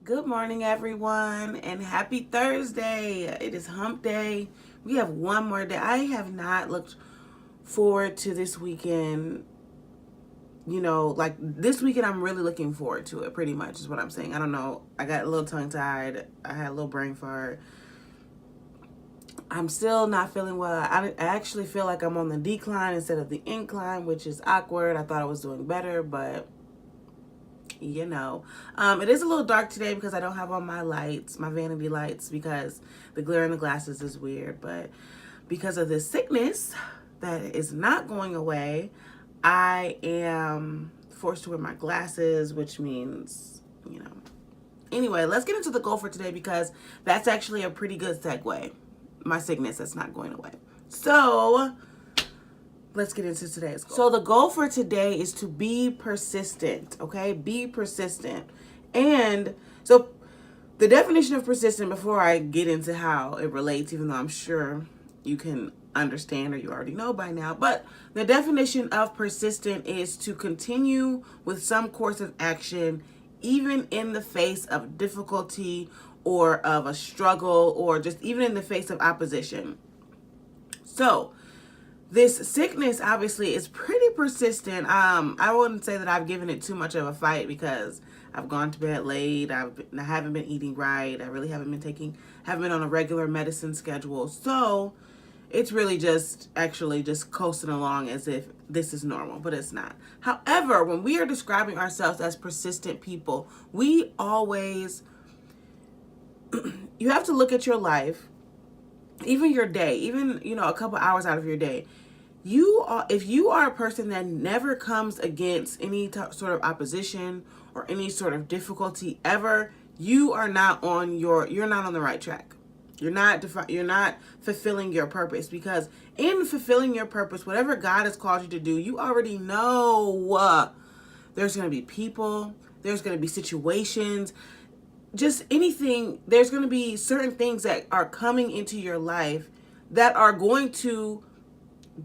Good morning, everyone, and happy Thursday. It is hump day. We have one more day. I have not looked forward to this weekend. Like this weekend, I'm really looking forward to it, pretty much, is what I'm saying. I don't know. I got a little tongue tied. I had a little brain fart. I'm still not feeling well. I actually feel like I'm on the decline instead of the incline, which is awkward. I thought I was doing better, but it is a little dark today because I don't have on my lights, my vanity lights, because the glare in the glasses is weird. But because of this sickness that is not going away, I am forced to wear my glasses, which means, Anyway, let's get into the goal for today because that's actually a pretty good segue. My sickness that's not going away. So let's get into today's goal. So the goal for today is to be persistent, okay? Be persistent. And so the definition of persistent, before I get into how it relates, even though I'm sure you can understand or you already know by now, but the definition of persistent is to continue with some course of action even in the face of difficulty or of a struggle or just even in the face of opposition. So this sickness obviously is pretty persistent. I wouldn't say that I've given it too much of a fight because I've gone to bed late. I haven't been eating right. I really haven't been on a regular medicine schedule. So it's really just coasting along as if this is normal, but it's not. However, when we are describing ourselves as persistent people, we always, you have to look at your life, even your day, even, a couple hours out of your day. If you are a person that never comes against any sort of opposition or any sort of difficulty ever, you're not on the right track. You're not fulfilling your purpose, because in fulfilling your purpose, whatever God has called you to do, you already know there's going to be people, there's going to be situations, just anything. There's going to be certain things that are coming into your life that are going to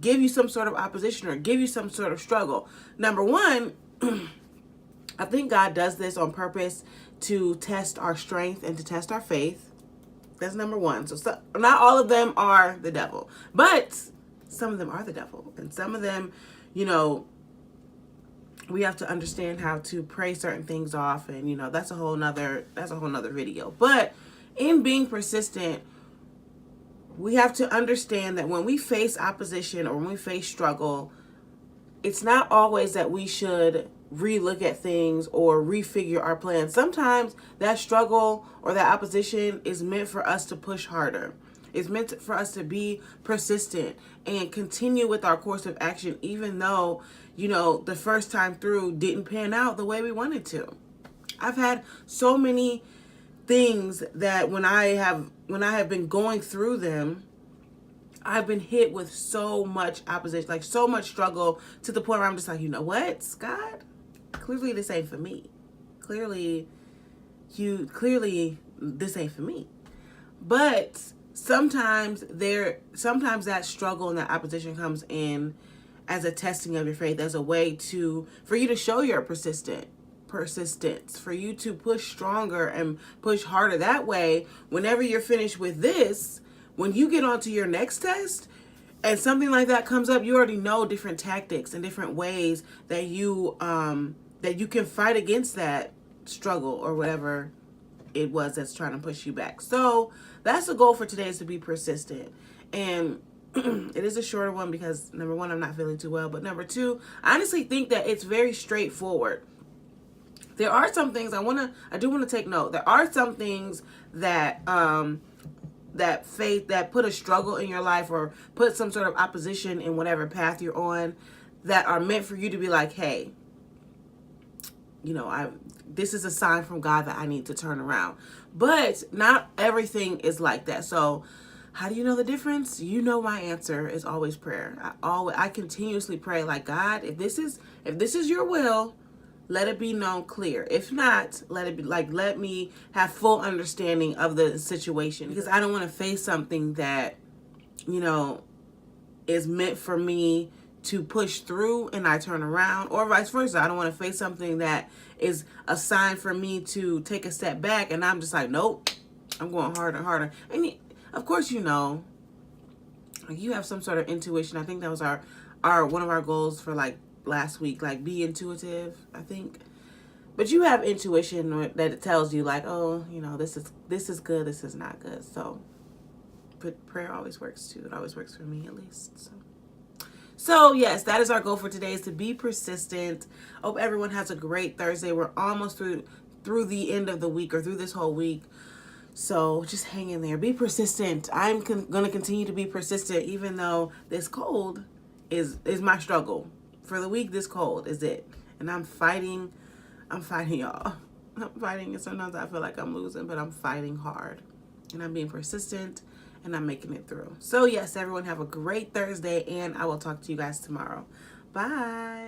give you some sort of opposition or give you some sort of struggle. Number one, I think God does this on purpose to test our strength and to test our faith. That's number one. So not all of them are the devil, but some of them are the devil. And some of them, we have to understand how to pray certain things off. And, that's a whole nother video. But in being persistent, we have to understand that when we face opposition or when we face struggle, it's not always that we should relook at things or refigure our plans. Sometimes that struggle or that opposition is meant for us to push harder. It's meant for us to be persistent and continue with our course of action, even though, the first time through didn't pan out the way we wanted to. I've had so many things that when I have been going through them, I've been hit with so much opposition, like so much struggle, to the point where I'm just like, you know what, God, clearly this ain't for me. Clearly this ain't for me. But sometimes that struggle and that opposition comes in as a testing of your faith, as a way for you to show your persistence, for you to push stronger and push harder. That way, whenever you're finished with this, when you get onto your next test and something like that comes up, you already know different tactics and different ways that you can fight against that struggle or whatever it was that's trying to push you back. So that's the goal for today, is to be persistent. And it is a shorter one because, number one, I'm not feeling too well. But number two, I honestly think that it's very straightforward. There are some things I do want to take note. There are some things that that put a struggle in your life or put some sort of opposition in whatever path you're on, that are meant for you to be like, hey, this is a sign from God that I need to turn around. But not everything is like that. So how do you know the difference? My answer is always prayer. I continuously pray, like, God, if this is your will, let it be known clear. If not, let me have full understanding of the situation, because I don't want to face something that, is meant for me to push through and I turn around, or vice versa. I don't want to face something that is a sign for me to take a step back and I'm just like, nope, I'm going harder and harder. And of course, you know, like you have some sort of intuition. I think that was our one of our goals for like last week, like be intuitive, I think. But you have intuition that it tells you like, oh, you know, this is good, this is not good. So, but prayer always works too. It always works for me at least. So yes, that is our goal for today, is to be persistent. Hope everyone has a great Thursday. We're almost through the end of the week, or through this whole week. So just hang in there. Be persistent. I'm going to continue to be persistent, even though this cold is my struggle. For the week, this cold is it. And I'm fighting, y'all. I'm fighting, and sometimes I feel like I'm losing, but I'm fighting hard. And I'm being persistent, and I'm making it through. So yes, everyone have a great Thursday, and I will talk to you guys tomorrow. Bye.